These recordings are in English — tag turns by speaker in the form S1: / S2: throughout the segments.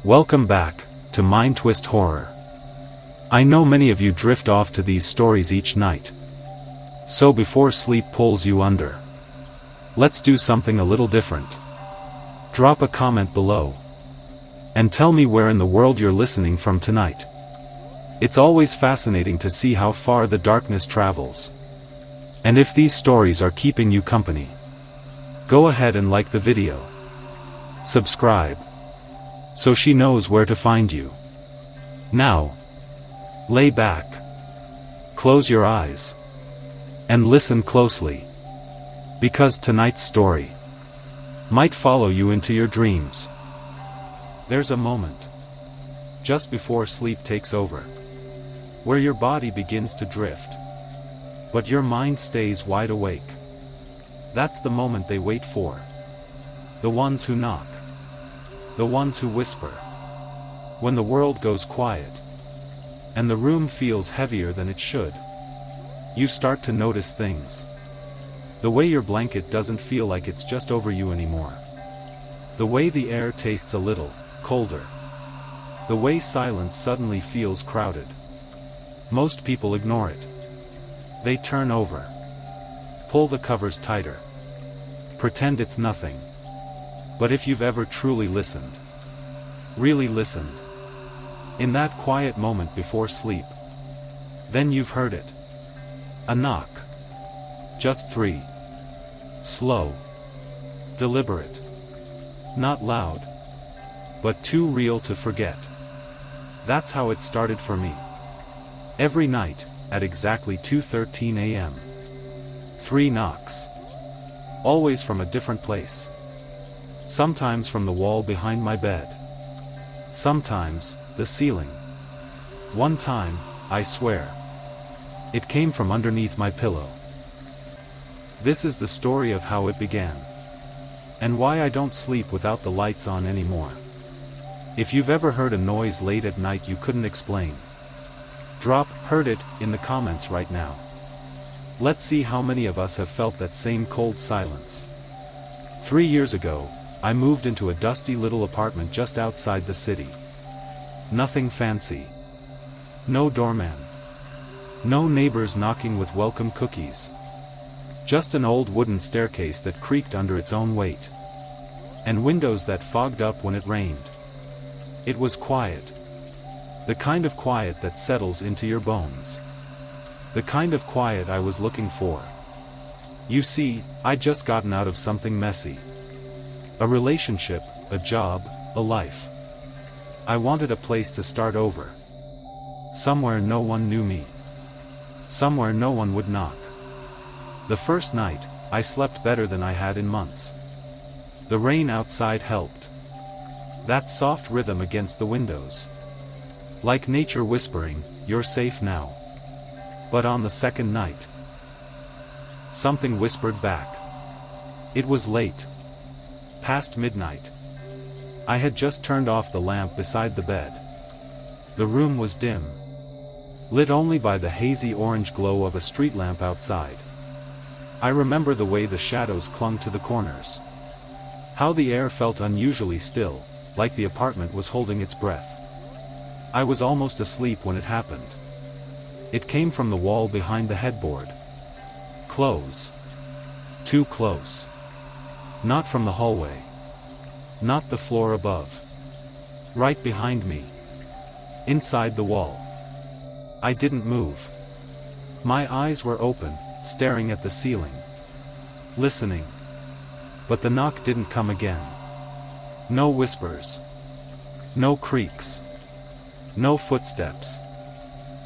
S1: Welcome back to MindTwistHorror. I know many of you drift off to these stories each night. So before sleep pulls you under, let's do something a little different. Drop a comment below and tell me where in the world you're listening from tonight. It's always fascinating to see how far the darkness travels. And if these stories are keeping you company, go ahead and like the video. Subscribe, so she knows where to find you. Now, lay back, close your eyes, and listen closely, because tonight's story might follow you into your dreams. There's a moment, just before sleep takes over, where your body begins to drift, but your mind stays wide awake. That's the moment they wait for. The ones who knock. The ones who whisper. When the world goes quiet, and the room feels heavier than it should, you start to notice things. The way your blanket doesn't feel like it's just over you anymore. The way the air tastes a little colder. The way silence suddenly feels crowded. Most people ignore it. They turn over, pull the covers tighter, pretend it's nothing. But if you've ever truly listened, really listened, in that quiet moment before sleep, then you've heard it. A knock. Just 3. Slow. Deliberate. Not loud, but too real to forget. That's how it started for me. Every night, at exactly 2:13 a.m. 3 knocks. Always from a different place. Sometimes from the wall behind my bed. Sometimes, the ceiling. One time, I swear, it came from underneath my pillow. This is the story of how it began. And why I don't sleep without the lights on anymore. If you've ever heard a noise late at night you couldn't explain, drop "heard it" in the comments right now. Let's see how many of us have felt that same cold silence. 3 years ago, I moved into a dusty little apartment just outside the city. Nothing fancy. No doorman. No neighbors knocking with welcome cookies. Just an old wooden staircase that creaked under its own weight. And windows that fogged up when it rained. It was quiet. The kind of quiet that settles into your bones. The kind of quiet I was looking for. You see, I'd just gotten out of something messy. A relationship, a job, a life. I wanted a place to start over. Somewhere no one knew me. Somewhere no one would knock. The first night, I slept better than I had in months. The rain outside helped. That soft rhythm against the windows. Like nature whispering, "You're safe now." But on the second night, something whispered back. It was late. Past midnight. I had just turned off the lamp beside the bed. The room was dim, lit only by the hazy orange glow of a street lamp outside. I remember the way the shadows clung to the corners. How the air felt unusually still, like the apartment was holding its breath. I was almost asleep when it happened. It came from the wall behind the headboard. Close. Too close. Not from the hallway. Not the floor above. Right behind me. Inside the wall. I didn't move. My eyes were open, staring at the ceiling. Listening. But the knock didn't come again. No whispers. No creaks. No footsteps.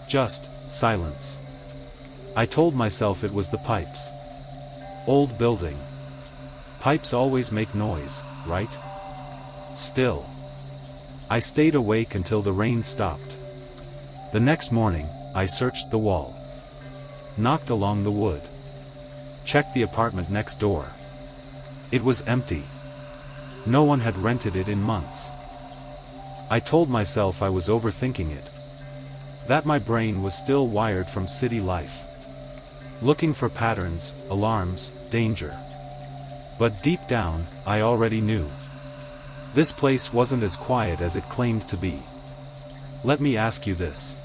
S1: Just silence. I told myself it was the pipes. Old building. Pipes always make noise, right? Still. I stayed awake until the rain stopped. The next morning, I searched the wall. Knocked along the wood. Checked the apartment next door. It was empty. No one had rented it in months. I told myself I was overthinking it. That my brain was still wired from city life. Looking for patterns, alarms, danger. But deep down, I already knew. This place wasn't as quiet as it claimed to be. Let me ask you this.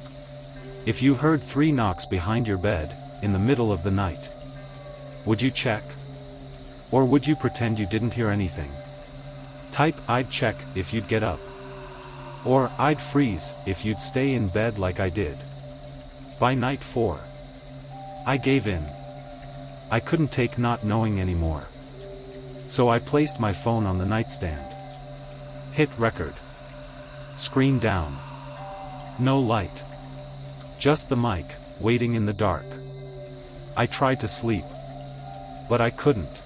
S1: If you heard 3 knocks behind your bed, in the middle of the night, would you check? Or would you pretend you didn't hear anything? Type "I'd check" if you'd get up. Or "I'd freeze" if you'd stay in bed like I did. By night 4, I gave in. I couldn't take not knowing anymore. So I placed my phone on the nightstand. Hit record. Screen down. No light. Just the mic, waiting in the dark. I tried to sleep. But I couldn't.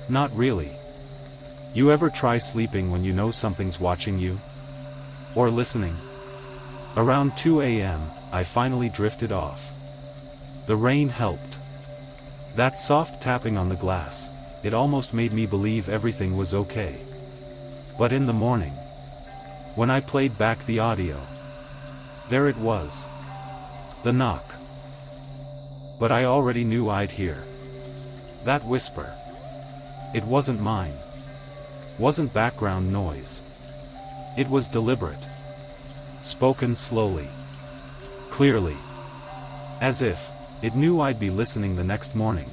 S1: Not really. You ever try sleeping when you know something's watching you? Or listening? Around 2 a.m., I finally drifted off. The rain helped. That soft tapping on the glass, it almost made me believe everything was okay. But in the morning, when I played back the audio, there it was. The knock. But I already knew I'd hear. That whisper. It wasn't mine. Wasn't background noise. It was deliberate. Spoken slowly. Clearly. As if it knew I'd be listening the next morning.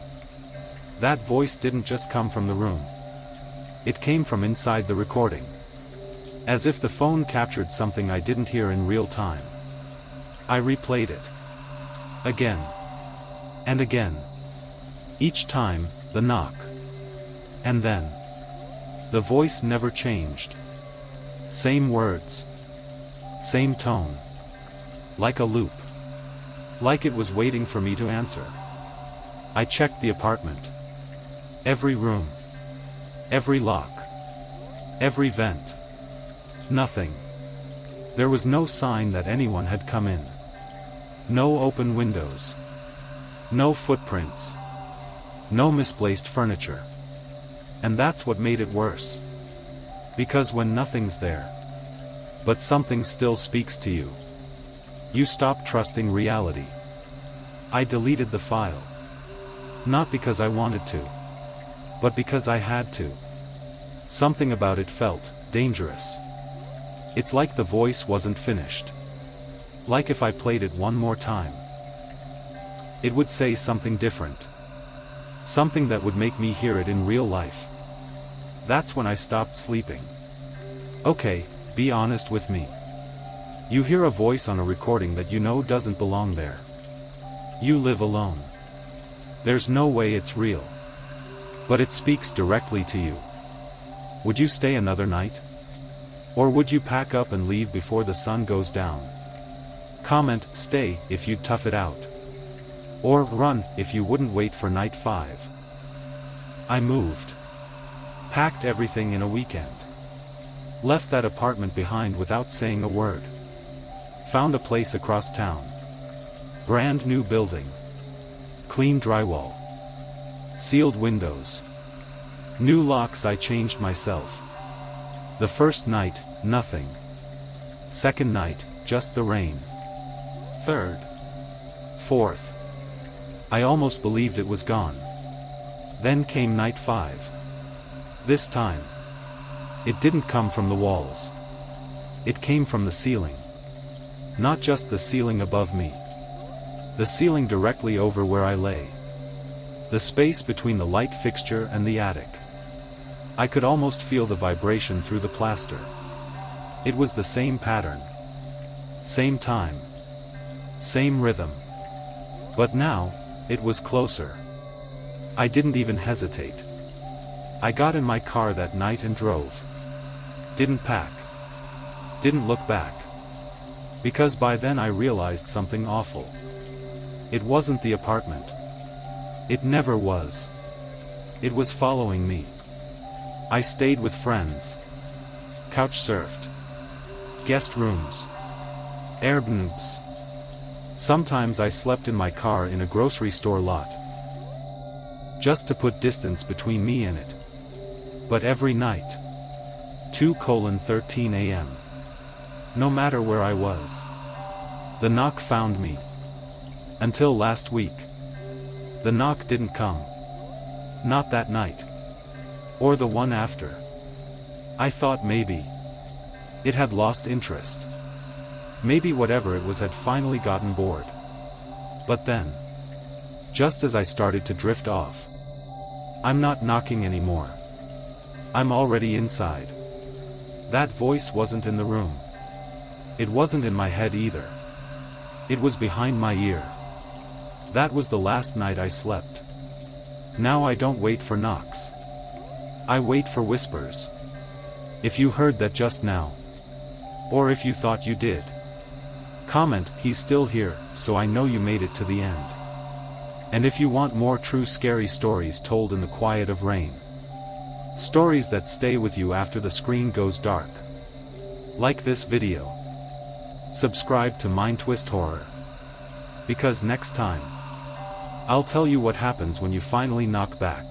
S1: That voice didn't just come from the room. It came from inside the recording. As if the phone captured something I didn't hear in real time. I replayed it. Again. And again. Each time, the knock. And then. The voice never changed. Same words. Same tone. Like a loop. Like it was waiting for me to answer. I checked the apartment. Every room. Every lock. Every vent. Nothing. There was no sign that anyone had come in. No open windows. No footprints. No misplaced furniture. And that's what made it worse. Because when nothing's there, but something still speaks to you, you stop trusting reality. I deleted the file. Not because I wanted to, but because I had to. Something about it felt dangerous. It's like the voice wasn't finished. Like if I played it one more time, it would say something different. Something that would make me hear it in real life. That's when I stopped sleeping. Okay, be honest with me. You hear a voice on a recording that you know doesn't belong there. You live alone. There's no way it's real. But it speaks directly to you. Would you stay another night? Or would you pack up and leave before the sun goes down? Comment "stay" if you'd tough it out. Or run if you wouldn't wait for night 5. I moved. Packed everything in a weekend. Left that apartment behind without saying a word. Found a place across town. Brand new building. Clean drywall. Sealed windows. New locks I changed myself. The first night, nothing. Second night, just the rain. Third. Fourth. I almost believed it was gone. Then came night 5. This time. It didn't come from the walls. It came from the ceiling. Not just the ceiling above me. The ceiling directly over where I lay. The space between the light fixture and the attic. I could almost feel the vibration through the plaster. It was the same pattern. Same time. Same rhythm. But now, it was closer. I didn't even hesitate. I got in my car that night and drove. Didn't pack. Didn't look back. Because by then I realized something awful. It wasn't the apartment. It never was. It was following me. I stayed with friends. Couch surfed. Guest rooms. Airbnbs. Sometimes I slept in my car in a grocery store lot. Just to put distance between me and it. But every night. 2:13 a.m. No matter where I was. The knock found me. Until last week. The knock didn't come. Not that night. Or the one after. I thought maybe it had lost interest. Maybe whatever it was had finally gotten bored. But then, just as I started to drift off, I'm not knocking anymore. I'm already inside. That voice wasn't in the room. It wasn't in my head either. It was behind my ear. That was the last night I slept. Now I don't wait for knocks. I wait for whispers. If you heard that just now, or if you thought you did, comment, "He's still here," so I know you made it to the end. And if you want more true scary stories told in the quiet of rain, stories that stay with you after the screen goes dark, like this video. Subscribe to MindTwistHorror. Because next time, I'll tell you what happens when you finally knock back.